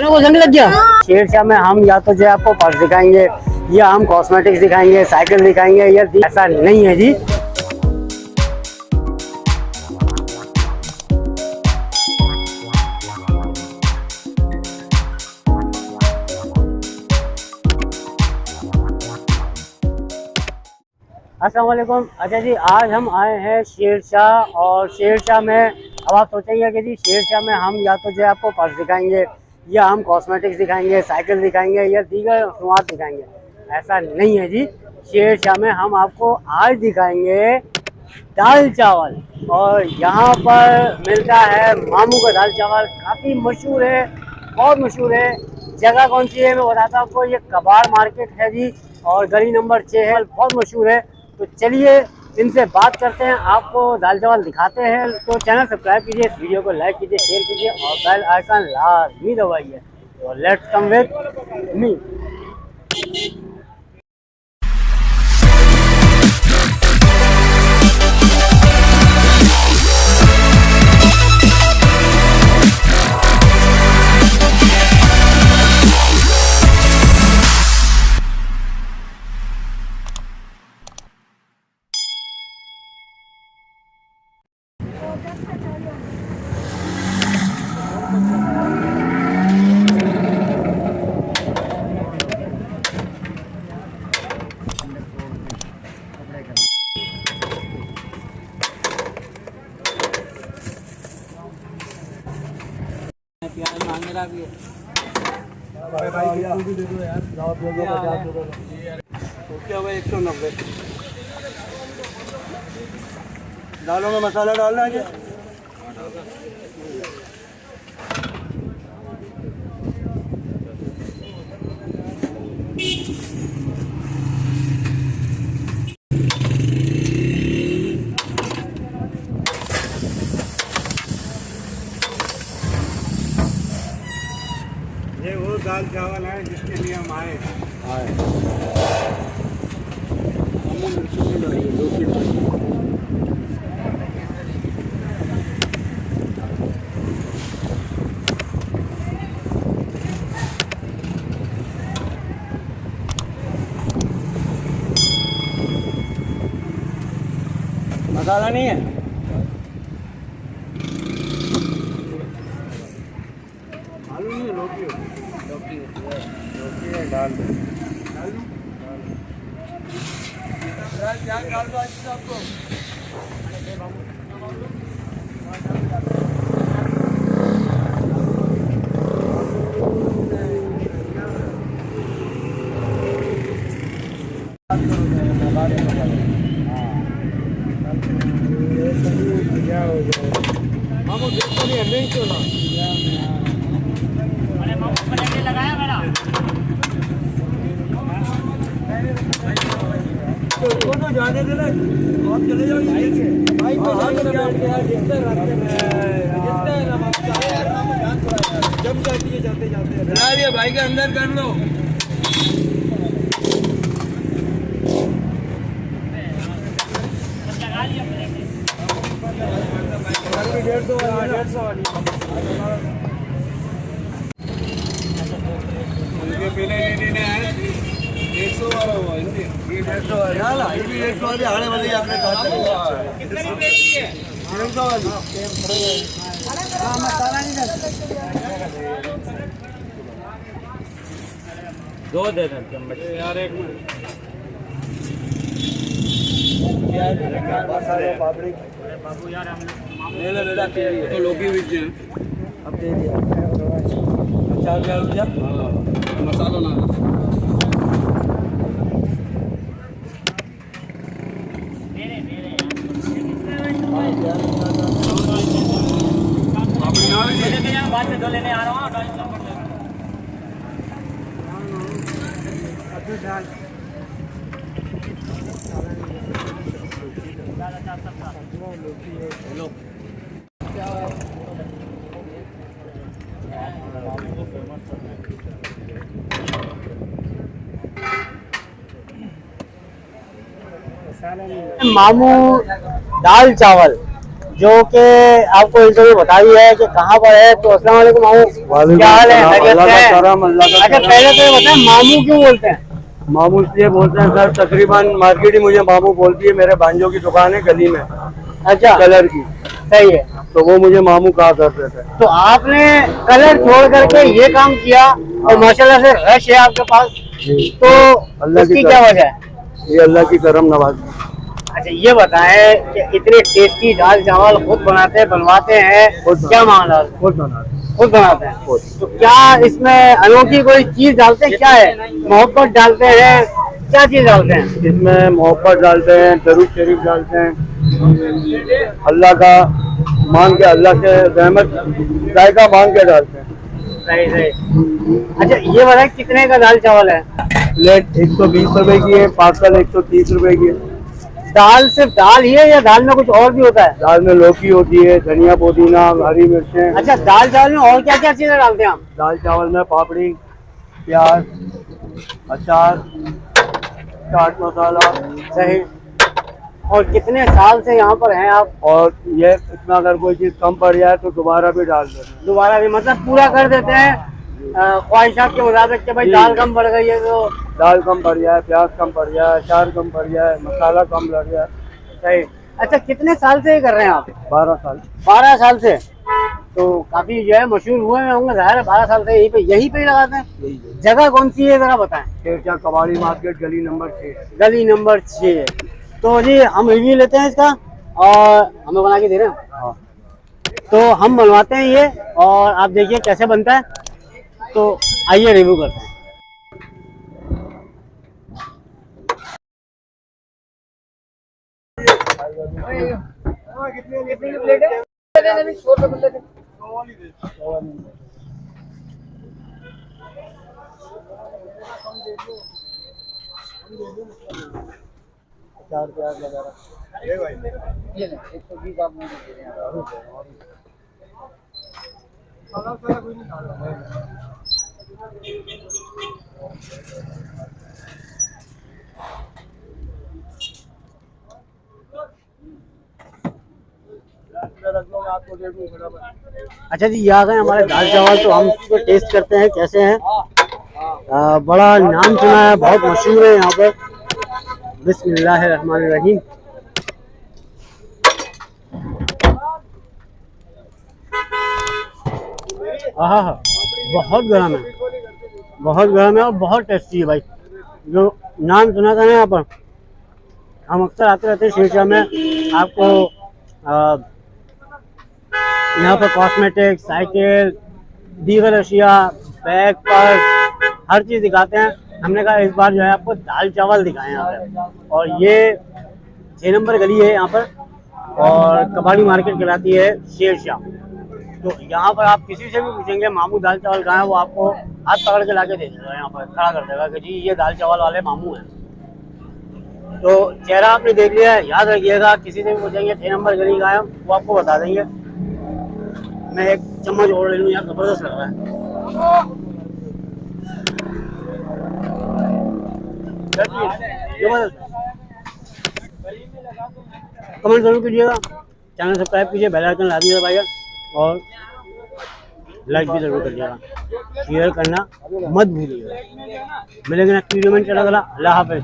को जंग लग गया। शेरशाह में हम या तो जो है आपको पर्स दिखाएंगे या हम कॉस्मेटिक्स दिखाएंगे, साइकिल दिखाएंगे, या ऐसा नहीं है जी। अस्सलाम वालेकुम। अच्छा जी, आज हम आए हैं शेरशाह, और शेरशाह में अब आप सोचेंगे कि जी शेरशाह में हम या तो जो है आपको पर्स दिखाएंगे या हम कॉस्मेटिक्स दिखाएंगे, साइकिल दिखाएंगे, या दीगर मसनूआत दिखाएंगे। ऐसा नहीं है जी। शेरशाह में हम आपको आज दिखाएंगे दाल चावल, और यहाँ पर मिलता है मामू का दाल चावल। काफ़ी मशहूर है, बहुत मशहूर है। जगह कौन सी है मैं बताता हूँ आपको। ये कबाड़ मार्केट है जी, और गली नंबर 6 है, बहुत मशहूर है। तो चलिए इनसे बात करते हैं, आपको दाल चावल दिखाते हैं। तो चैनल सब्सक्राइब कीजिए, इस वीडियो को लाइक कीजिए, शेयर कीजिए और बेल आइकन लाजमी दबाइए। तो लेट्स कम विद मी। क्या भाई 190 दालों में मसाला डालना है क्या? ये वो दाल चावल है जिसके लिए हम आए हैं। मसाला नहीं है, आलू नहीं है, लौकी है, दाल डाल दो आपको। मामू देखो नहीं है, नहीं क्यों ना लगाया मेरा तो जाने देना, आप चले जाओ भाई पे बैठ गया जितने रास्ते में जम जाती है जाते जाते भाई के अंदर कर लो। डेढ़ सौ वाली उनके पहले लेने हैं 100 वाला हुआ इनके, ये 150 वाला, ये भी 150 वाली आने वाली आपने कहा कितने की बेची है? 150 वाली। हाँ मसाला नहीं डाल, दो दे दे चम्मच यार, एक मिनट पापड़ी बाबू यार हम ले ले तो लौकी बीच है अब दे दिया 4000 रुपया। मसाला ना बाद में दो लेने आ रहा हूँ। मामू दाल चावल जो कि आपको इंटरव्यू बता दिया है कि कहाँ पर है। तो अस्सलाम वालेकुम मामू, क्या हाल है? खैरियत से हैं? अच्छा पहले तो ये बताएं मामू क्यों बोलते हैं? मामू इसलिए बोलते हैं सर, तकरीबन मार्केट ही मुझे मामू बोलती है। मेरे भांजों की दुकान है गली में, अच्छा कलर की, सही है। तो वो मुझे मामू कहा करते थे। तो आपने कलर छोड़ करके ये काम किया और माशाल्लाह से रश है आपके पास, तो अल्लाह की इसकी क्या वजह है? ये अल्लाह की करम नवाजी। अच्छा ये बताएं कि इतने टेस्टी दाल चावल खुद बनवाते हैं, क्या मामला है? खुद बनाते खुद बनाते हैं। खुद। तो क्या इसमें अनोखी कोई चीज डालते हैं? क्या है? मोहब्बत डालते हैं? क्या चीज डालते हैं? इसमें मोहब्बत डालते हैं, दरूद शरीफ डालते हैं, अल्लाह का मांग के, अल्लाह के रहमत जायका मांग के डालते हैं। सही सही। अच्छा ये बताएं कितने का दाल चावल है? प्लेट 120 रुपए की है, पार्सल 130 रुपए की है। दाल सिर्फ दाल ही है या दाल में कुछ और भी होता है? दाल में लौकी होती है, धनिया पुदीना, हरी मिर्चें। अच्छा दाल चावल में और क्या क्या चीजें डालते हैं आप? दाल चावल में पापड़ी, प्याज, अचार, चाट मसाला। सही। और कितने साल से यहाँ पर हैं आप? और ये इसमें अगर कोई चीज कम पड़ जाए तो दोबारा भी डाल देते हैं। दोबारा भी मतलब पूरा कर देते हैं ख्वाहिशात के मुताबिक कि भाई दाल कम पड़ गई है तो दाल कम पड़ जाए, प्याज कम पड़ जाए, अचार कम पड़ जाए, मसाला कम लग जाए। सही। अच्छा कितने साल से ये कर रहे हैं आप? 12 साल। 12 साल से। तो काफी जो है मशहूर हुए हैं होंगे, जाहिर है 12 साल से यहीं पे ही लगाते हैं। यही जगह कौन सी है जरा बताएं? शेरशाह कबाड़ी मार्केट, गली नंबर 6। गली नंबर 6। तो जी हम रिव्यू लेते हैं इसका और हमें बना के दे रहे हैं। हाँ। तो हम बनवाते हैं ये और आप देखिए कैसे बनता है। तो आइए रिव्यू करते हैं। कितनी प्लेट है? अचार प्याज वगैरह। ये ले 120 आप मुझे दे रहे हैं। अच्छा जी ये आ गए हमारे दाल चावल, तो हम इसको टेस्ट करते हैं कैसे हैं। बड़ा नाम सुना है, बहुत मशहूर है यहाँ पर। बिस्मिल्लाहिर्रहमानिर्रहीम। आहा बहुत गर्म है, बहुत गर्म है और बहुत टेस्टी है भाई। जो नाम सुना था ना यहाँ पर, हम अक्सर आते रहते हैं शेरशाह में। आपको यहाँ पर कॉस्मेटिक, साइकिल, दीगर अशिया, बैग, पर्स, हर चीज़ दिखाते हैं। हमने कहा इस बार जो है आपको दाल चावल दिखाएं यहाँ पे। और ये 6 नंबर गली है यहाँ पर और कबाड़ी मार्केट कहलाती है शेरशाह। तो यहाँ पर आप किसी से भी पूछेंगे मामू दाल चावल कहाँ है, वो आपको हाथ पकड़ के लाके दे देगा, यहाँ पर खड़ा कर देगा कि जी ये दाल चावल वाले मामू हैं। तो चेहरा आपने देख लिया है, याद रखिएगा। किसी से भी पूछेंगे 6 नंबर गली कहाँ है, वो आपको बता देंगे। मैं एक चम्मच और ले लूँ यार, जबरदस्त लग रहा है। कमेंट जरूर कीजिएगा, चैनल सब्सक्राइब कीजिए, बेल आइकन ला दीजिएगा भाई, और लाइक भी जरूर करिएगा, शेयर करना मत भूलिएगा। मिलेंगे नेक्स्ट वीडियो में, चला अल्लाह हाफिज़।